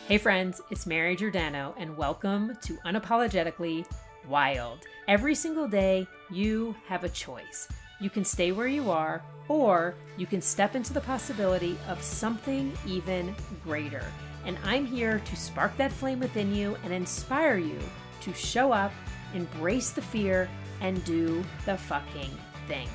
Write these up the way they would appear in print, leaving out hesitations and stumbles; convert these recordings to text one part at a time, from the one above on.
Hey friends, it's Mary Giordano and welcome to Unapologetically Wild. Every single day, you have a choice. You can stay where you are, or you can step into the possibility of something even greater. And I'm here to spark that flame within you and inspire you to show up, embrace the fear, and do the fucking thing.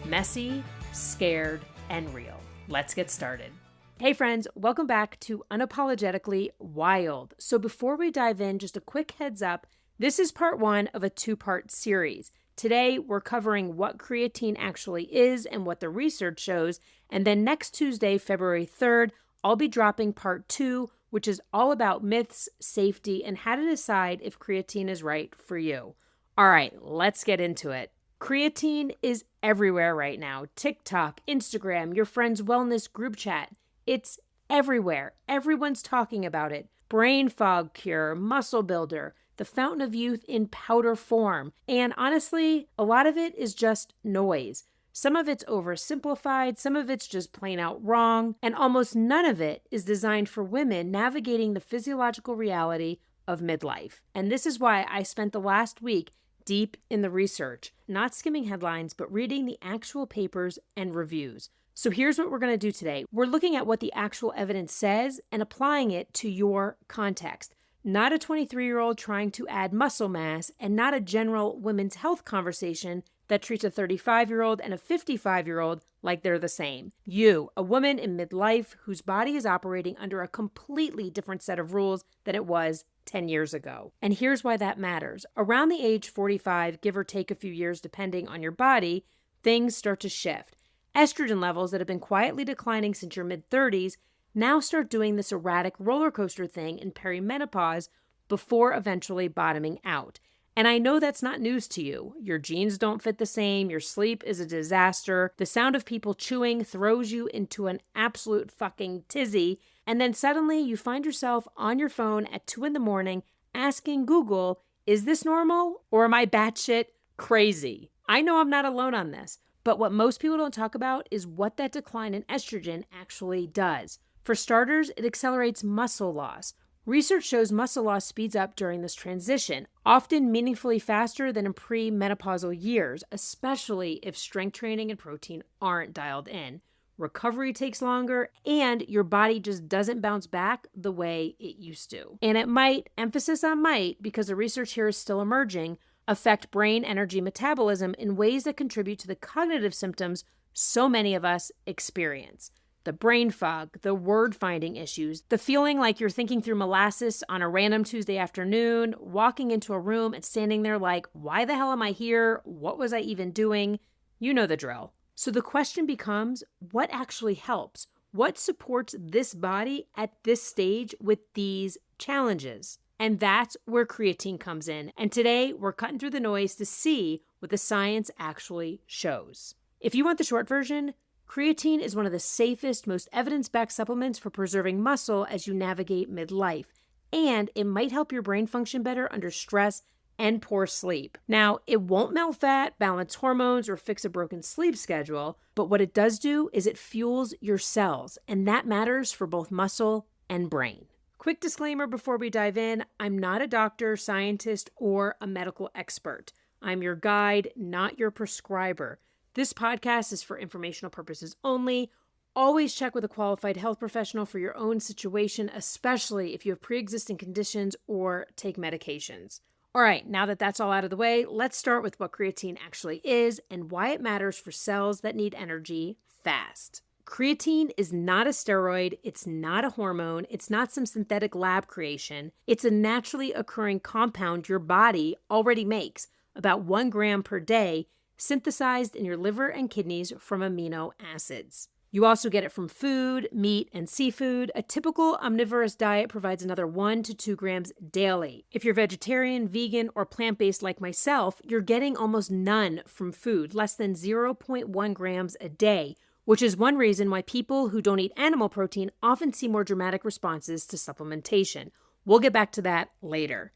Messy, scared, and real. Let's get started. Hey friends, welcome back to Unapologetically Wild. So before we dive in, just a quick heads up, this is part one of a two-part series. Today, we're covering what creatine actually is and what the research shows. And then next Tuesday, February 3rd, I'll be dropping part two, which is all about myths, safety, and how to decide if creatine is right for you. All right, let's get into it. Creatine is everywhere right now. TikTok, Instagram, your friend's wellness group chat. It's everywhere. Everyone's talking about it. Brain fog cure, muscle builder, the fountain of youth in powder form. And honestly, a lot of it is just noise. Some of it's oversimplified, some of it's just plain out wrong, and almost none of it is designed for women navigating the physiological reality of midlife. And this is why I spent the last week deep in the research, not skimming headlines, but reading the actual papers and reviews. So here's what we're going to do today. We're looking at what the actual evidence says and applying it to your context. Not a 23-year-old trying to add muscle mass and not a general women's health conversation that treats a 35-year-old and a 55-year-old like they're the same. You, a woman in midlife whose body is operating under a completely different set of rules than it was 10 years ago. And here's why that matters. Around the age 45, give or take a few years depending on your body, things start to shift. Estrogen levels that have been quietly declining since your mid-30s now start doing this erratic roller coaster thing in perimenopause before eventually bottoming out. And I know that's not news to you. Your genes don't fit the same, your sleep is a disaster, the sound of people chewing throws you into an absolute fucking tizzy, and then suddenly you find yourself on your phone at 2 a.m. asking Google, is this normal or am I batshit crazy? I know I'm not alone on this. But what most people don't talk about is what that decline in estrogen actually does. For starters, it accelerates muscle loss. Research shows muscle loss speeds up during this transition, often meaningfully faster than in pre-menopausal years, especially if strength training and protein aren't dialed in. Recovery takes longer, and your body just doesn't bounce back the way it used to. And it might, emphasis on might, because the research here is still emerging, affect brain energy metabolism in ways that contribute to the cognitive symptoms so many of us experience. The brain fog, the word-finding issues, the feeling like you're thinking through molasses on a random Tuesday afternoon, walking into a room and standing there like, why the hell am I here? What was I even doing? You know the drill. So the question becomes, what actually helps? What supports this body at this stage with these challenges? And that's where creatine comes in. And today we're cutting through the noise to see what the science actually shows. If you want the short version, creatine is one of the safest, most evidence-backed supplements for preserving muscle as you navigate midlife. And it might help your brain function better under stress and poor sleep. Now, it won't melt fat, balance hormones, or fix a broken sleep schedule, but what it does do is it fuels your cells, and that matters for both muscle and brain. Quick disclaimer before we dive in, I'm not a doctor, scientist, or a medical expert. I'm your guide, not your prescriber. This podcast is for informational purposes only. Always check with a qualified health professional for your own situation, especially if you have pre-existing conditions or take medications. All right, now that that's all out of the way, let's start with what creatine actually is and why it matters for cells that need energy fast. Creatine is not a steroid, it's not a hormone, it's not some synthetic lab creation. It's a naturally occurring compound your body already makes, about 1 gram per day, synthesized in your liver and kidneys from amino acids. You also get it from food, meat, and seafood. A typical omnivorous diet provides another 1 to 2 grams daily. If you're vegetarian, vegan, or plant-based like myself, you're getting almost none from food, less than 0.1 grams a day, which is one reason why people who don't eat animal protein often see more dramatic responses to supplementation. We'll get back to that later.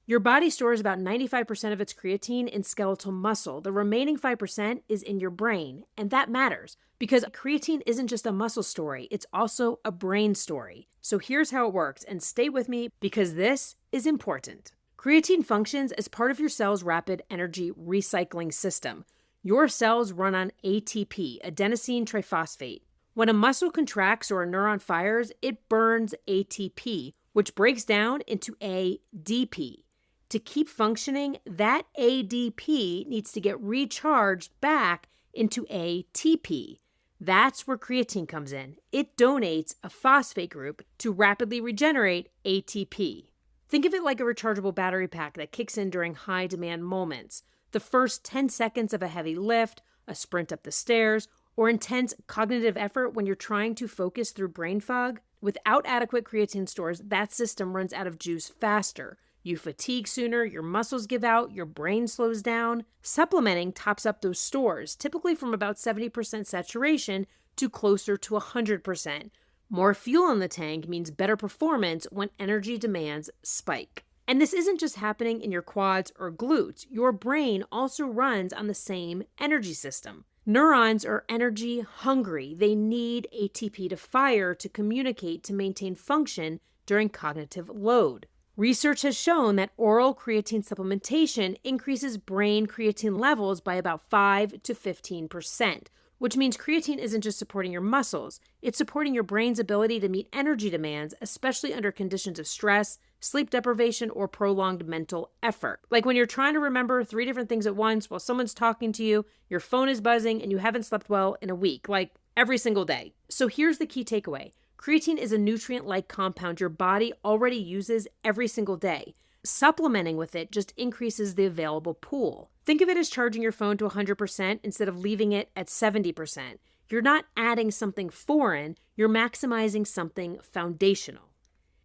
Your body stores about 95% of its creatine in skeletal muscle. The remaining 5% is in your brain, and that matters because creatine isn't just a muscle story, it's also a brain story. So here's how it works, and stay with me because this is important. Creatine functions as part of your cell's rapid energy recycling system. Your cells run on ATP, adenosine triphosphate. When a muscle contracts or a neuron fires, it burns ATP, which breaks down into ADP. To keep functioning, that ADP needs to get recharged back into ATP. That's where creatine comes in. It donates a phosphate group to rapidly regenerate ATP. Think of it like a rechargeable battery pack that kicks in during high-demand moments. The first 10 seconds of a heavy lift, a sprint up the stairs, or intense cognitive effort when you're trying to focus through brain fog. Without adequate creatine stores, that system runs out of juice faster. You fatigue sooner, your muscles give out, your brain slows down. Supplementing tops up those stores, typically from about 70% saturation to closer to 100%. More fuel in the tank means better performance when energy demands spike. And this isn't just happening in your quads or glutes. Your brain also runs on the same energy system. Neurons are energy hungry. They need ATP to fire, to communicate, to maintain function during cognitive load. Research has shown that oral creatine supplementation increases brain creatine levels by about 5 to 15%, which means creatine isn't just supporting your muscles, it's supporting your brain's ability to meet energy demands, especially under conditions of stress, sleep deprivation, or prolonged mental effort. Like when you're trying to remember 3 different things at once while someone's talking to you, your phone is buzzing, and you haven't slept well in a week, like every single day. So here's the key takeaway. Creatine is a nutrient-like compound your body already uses every single day. Supplementing with it just increases the available pool. Think of it as charging your phone to 100% instead of leaving it at 70%. You're not adding something foreign, you're maximizing something foundational.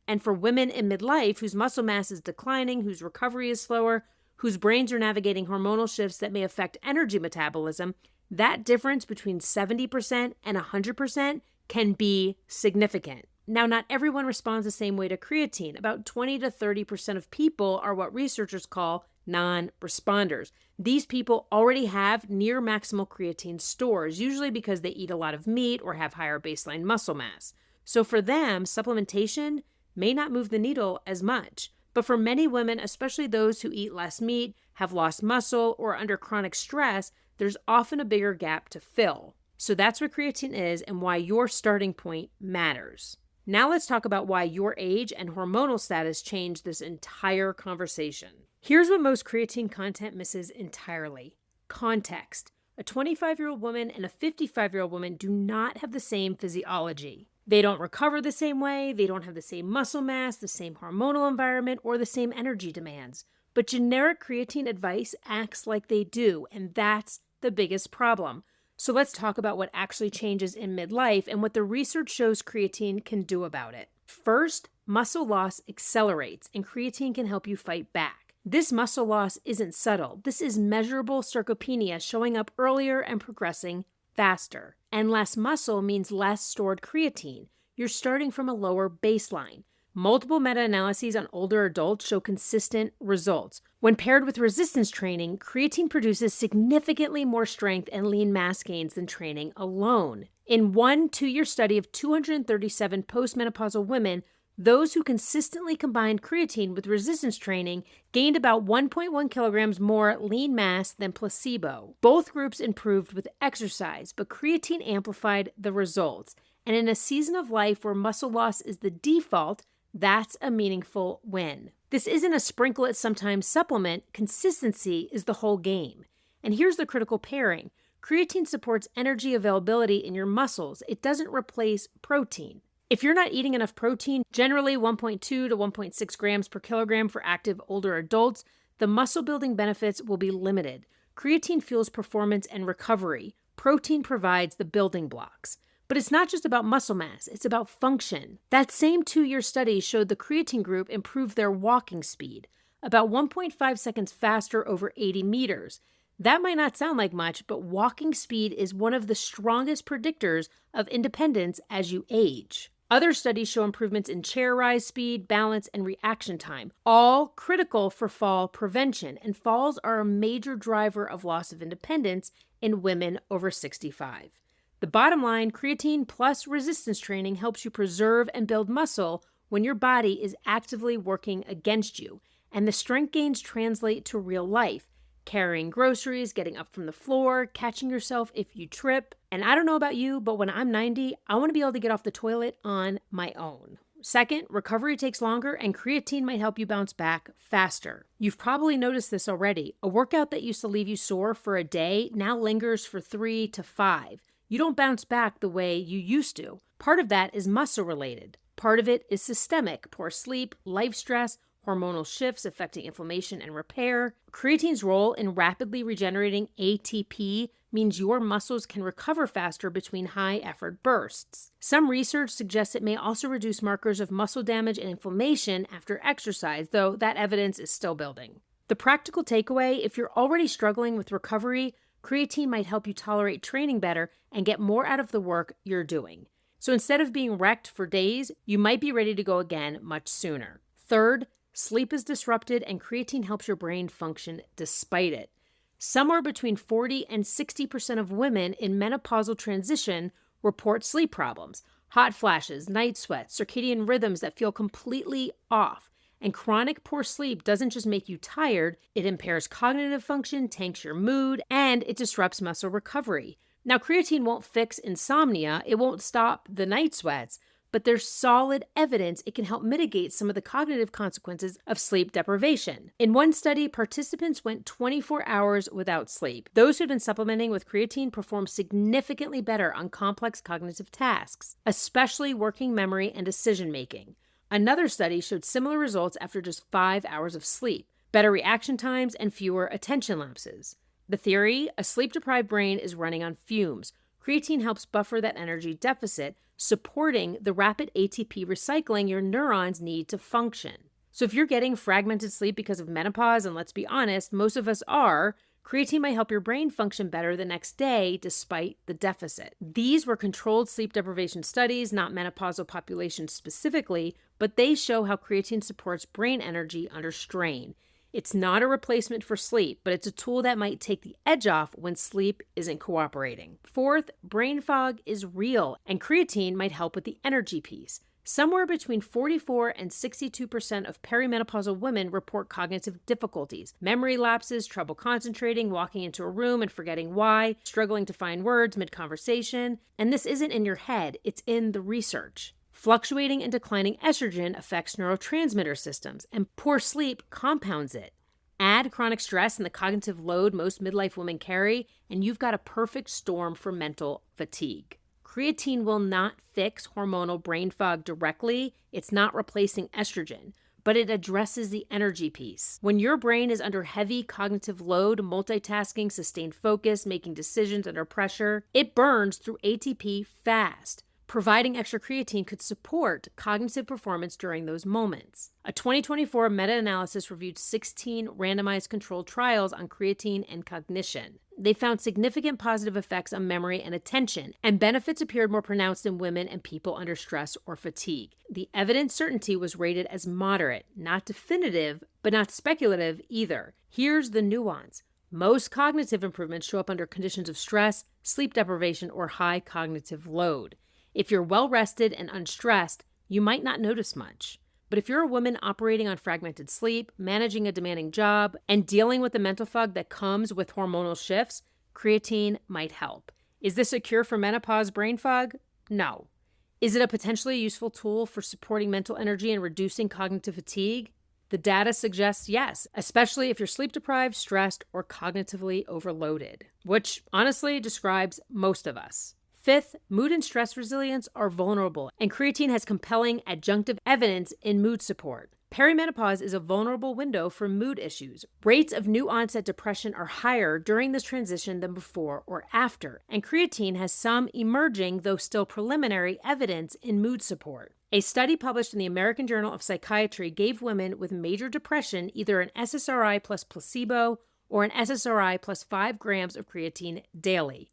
And for women in midlife whose muscle mass is declining, whose recovery is slower, whose brains are navigating hormonal shifts that may affect energy metabolism, that difference between 70% and 100% can be significant. Now, not everyone responds the same way to creatine. About 20 to 30% of people are what researchers call non-responders. These people already have near maximal creatine stores, usually because they eat a lot of meat or have higher baseline muscle mass. So for them, supplementation may not move the needle as much. But for many women, especially those who eat less meat, have lost muscle, or are under chronic stress, there's often a bigger gap to fill. So that's what creatine is and why your starting point matters. Now let's talk about why your age and hormonal status change this entire conversation. Here's what most creatine content misses entirely: context. A 25-year-old woman and a 55-year-old woman do not have the same physiology. They don't recover the same way, they don't have the same muscle mass, the same hormonal environment, or the same energy demands. But generic creatine advice acts like they do, and that's the biggest problem. So let's talk about what actually changes in midlife and what the research shows creatine can do about it. First, muscle loss accelerates, and creatine can help you fight back. This muscle loss isn't subtle. This is measurable sarcopenia showing up earlier and progressing faster. And less muscle means less stored creatine. You're starting from a lower baseline. Multiple meta-analyses on older adults show consistent results. When paired with resistance training, creatine produces significantly more strength and lean mass gains than training alone. In one 2-year study of 237 postmenopausal women, those who consistently combined creatine with resistance training gained about 1.1 kilograms more lean mass than placebo. Both groups improved with exercise, but creatine amplified the results. And in a season of life where muscle loss is the default, that's a meaningful win. This isn't a sprinkle it sometimes supplement. Consistency is the whole game. And here's the critical pairing. Creatine supports energy availability in your muscles. It doesn't replace protein. If you're not eating enough protein, generally 1.2 to 1.6 grams per kilogram for active older adults, the muscle building benefits will be limited. Creatine fuels performance and recovery. Protein provides the building blocks. But it's not just about muscle mass, it's about function. That same 2-year study showed the creatine group improved their walking speed, about 1.5 seconds faster over 80 meters. That might not sound like much, but walking speed is one of the strongest predictors of independence as you age. Other studies show improvements in chair rise speed, balance, and reaction time, all critical for fall prevention. And falls are a major driver of loss of independence in women over 65. The bottom line, creatine plus resistance training helps you preserve and build muscle when your body is actively working against you. And the strength gains translate to real life. Carrying groceries, getting up from the floor, catching yourself if you trip. And I don't know about you, but when I'm 90, I want to be able to get off the toilet on my own. Second, recovery takes longer and creatine might help you bounce back faster. You've probably noticed this already. A workout that used to leave you sore for a day now lingers for 3 to 5. You don't bounce back the way you used to. Part of that is muscle related. Part of it is systemic, poor sleep, life stress, hormonal shifts affecting inflammation and repair. Creatine's role in rapidly regenerating ATP means your muscles can recover faster between high-effort bursts. Some research suggests it may also reduce markers of muscle damage and inflammation after exercise, though that evidence is still building. The practical takeaway, if you're already struggling with recovery, creatine might help you tolerate training better and get more out of the work you're doing. So instead of being wrecked for days, you might be ready to go again much sooner. Third, sleep is disrupted and creatine helps your brain function despite it. Somewhere between 40 and 60% of women in menopausal transition report sleep problems, hot flashes, night sweats, circadian rhythms that feel completely off. And chronic poor sleep doesn't just make you tired, it impairs cognitive function, tanks your mood, and it disrupts muscle recovery. Now, creatine won't fix insomnia, it won't stop the night sweats, but there's solid evidence it can help mitigate some of the cognitive consequences of sleep deprivation. In one study, participants went 24 hours without sleep. Those who'd been supplementing with creatine performed significantly better on complex cognitive tasks, especially working memory and decision-making. Another study showed similar results after just 5 hours of sleep, better reaction times, and fewer attention lapses. The theory, a sleep-deprived brain is running on fumes. Creatine helps buffer that energy deficit, supporting the rapid ATP recycling your neurons need to function. So if you're getting fragmented sleep because of menopause, and let's be honest, most of us are, creatine might help your brain function better the next day despite the deficit. These were controlled sleep deprivation studies, not menopausal populations specifically, but they show how creatine supports brain energy under strain. It's not a replacement for sleep, but it's a tool that might take the edge off when sleep isn't cooperating. Fourth, brain fog is real, and creatine might help with the energy piece. Somewhere between 44 and 62% of perimenopausal women report cognitive difficulties, memory lapses, trouble concentrating, walking into a room and forgetting why, struggling to find words mid-conversation. And this isn't in your head, it's in the research. Fluctuating and declining estrogen affects neurotransmitter systems, and poor sleep compounds it. Add chronic stress and the cognitive load most midlife women carry, and you've got a perfect storm for mental fatigue. Creatine will not fix hormonal brain fog directly. It's not replacing estrogen, but it addresses the energy piece. When your brain is under heavy cognitive load, multitasking, sustained focus, making decisions under pressure, it burns through ATP fast. Providing extra creatine could support cognitive performance during those moments. A 2024 meta-analysis reviewed 16 randomized controlled trials on creatine and cognition. They found significant positive effects on memory and attention, and benefits appeared more pronounced in women and people under stress or fatigue. The evidence certainty was rated as moderate, not definitive, but not speculative either. Here's the nuance. Most cognitive improvements show up under conditions of stress, sleep deprivation, or high cognitive load. If you're well-rested and unstressed, you might not notice much. But if you're a woman operating on fragmented sleep, managing a demanding job, and dealing with the mental fog that comes with hormonal shifts, creatine might help. Is this a cure for menopause brain fog? No. Is it a potentially useful tool for supporting mental energy and reducing cognitive fatigue? The data suggests yes, especially if you're sleep-deprived, stressed, or cognitively overloaded, which honestly describes most of us. Fifth, mood and stress resilience are vulnerable, and creatine has compelling adjunctive evidence in mood support. Perimenopause is a vulnerable window for mood issues. Rates of new onset depression are higher during this transition than before or after, and creatine has some emerging, though still preliminary, evidence in mood support. A study published in the American Journal of Psychiatry gave women with major depression either an SSRI plus placebo or an SSRI plus 5 grams of creatine daily.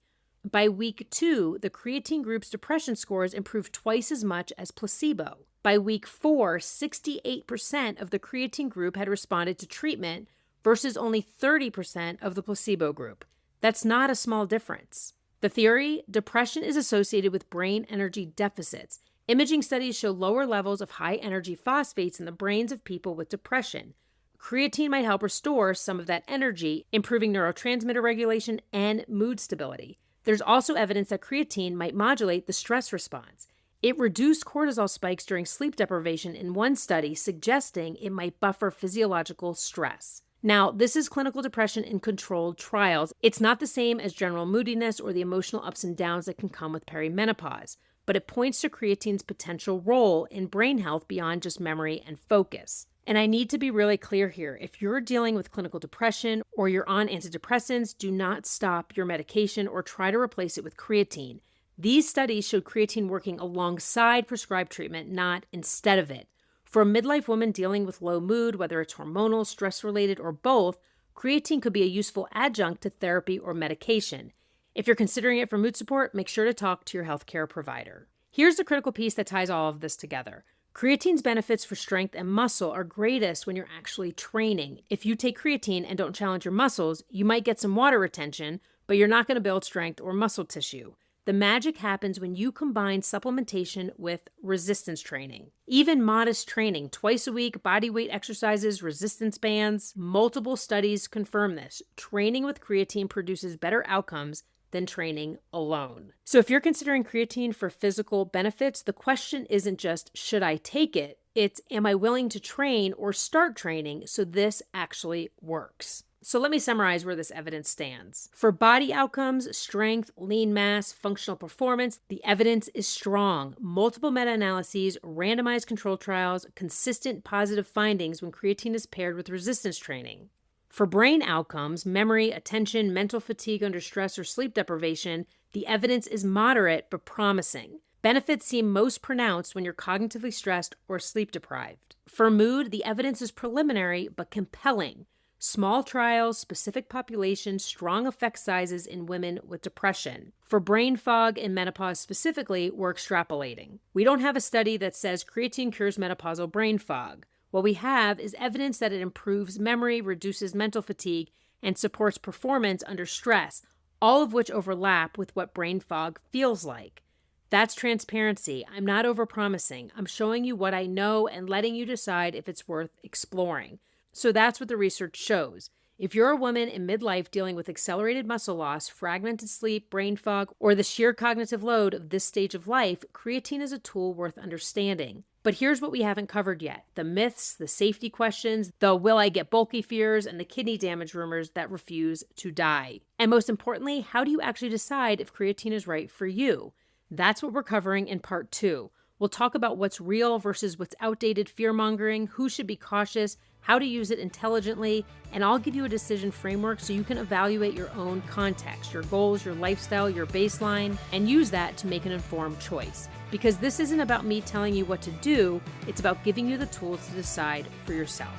By week 2, the creatine group's depression scores improved twice as much as placebo. By week 4, 68% of the creatine group had responded to treatment versus only 30% of the placebo group. That's not a small difference. The theory: depression is associated with brain energy deficits. Imaging studies show lower levels of high-energy phosphates in the brains of people with depression. Creatine might help restore some of that energy, improving neurotransmitter regulation and mood stability. There's also evidence that creatine might modulate the stress response. It reduced cortisol spikes during sleep deprivation in one study, suggesting it might buffer physiological stress. Now, this is clinical depression in controlled trials. It's not the same as general moodiness or the emotional ups and downs that can come with perimenopause, but it points to creatine's potential role in brain health beyond just memory and focus. And I need to be really clear here. If you're dealing with clinical depression or you're on antidepressants, do not stop your medication or try to replace it with creatine. These studies showed creatine working alongside prescribed treatment, not instead of it. For a midlife woman dealing with low mood, whether it's hormonal, stress-related, or both, creatine could be a useful adjunct to therapy or medication. If you're considering it for mood support, make sure to talk to your healthcare provider. Here's the critical piece that ties all of this together. Creatine's benefits for strength and muscle are greatest when you're actually training. If you take creatine and don't challenge your muscles, you might get some water retention, but you're not going to build strength or muscle tissue. The magic happens when you combine supplementation with resistance training. Even modest training, twice a week, body weight exercises, resistance bands, multiple studies confirm this. Training with creatine produces better outcomes than training alone. So if you're considering creatine for physical benefits, the question isn't just, should I take it? It's, am I willing to train or start training so this actually works? So let me summarize where this evidence stands. For body outcomes, strength, lean mass, functional performance, the evidence is strong. Multiple meta-analyses, randomized controlled trials, consistent positive findings when creatine is paired with resistance training. For brain outcomes, memory, attention, mental fatigue under stress or sleep deprivation, the evidence is moderate but promising. Benefits seem most pronounced when you're cognitively stressed or sleep deprived. For mood, the evidence is preliminary but compelling. Small trials, specific populations, strong effect sizes in women with depression. For brain fog and menopause specifically, we're extrapolating. We don't have a study that says creatine cures menopausal brain fog. What we have is evidence that it improves memory, reduces mental fatigue, and supports performance under stress, all of which overlap with what brain fog feels like. That's transparency. I'm not overpromising. I'm showing you what I know and letting you decide if it's worth exploring. So that's what the research shows. If you're a woman in midlife dealing with accelerated muscle loss, fragmented sleep, brain fog, or the sheer cognitive load of this stage of life, creatine is a tool worth understanding. But here's what we haven't covered yet: the myths, the safety questions, the will I get bulky fears, and the kidney damage rumors that refuse to die. And most importantly, how do you actually decide if creatine is right for you? That's what we're covering in part 2. We'll talk about what's real versus what's outdated fear-mongering, who should be cautious, how to use it intelligently, and I'll give you a decision framework so you can evaluate your own context, your goals, your lifestyle, your baseline, and use that to make an informed choice. Because this isn't about me telling you what to do, it's about giving you the tools to decide for yourself.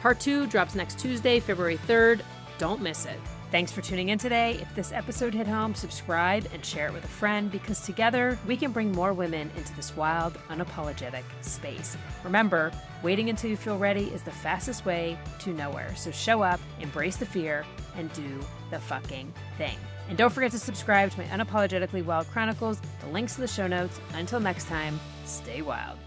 Part 2 drops next Tuesday, February 3rd. Don't miss it. Thanks for tuning in today. If this episode hit home, subscribe and share it with a friend, because together we can bring more women into this wild, unapologetic space. Remember, waiting until you feel ready is the fastest way to nowhere. So show up, embrace the fear, and do the fucking thing. And don't forget to subscribe to my Unapologetically Wild Chronicles. The links to the show notes. Until next time, stay wild.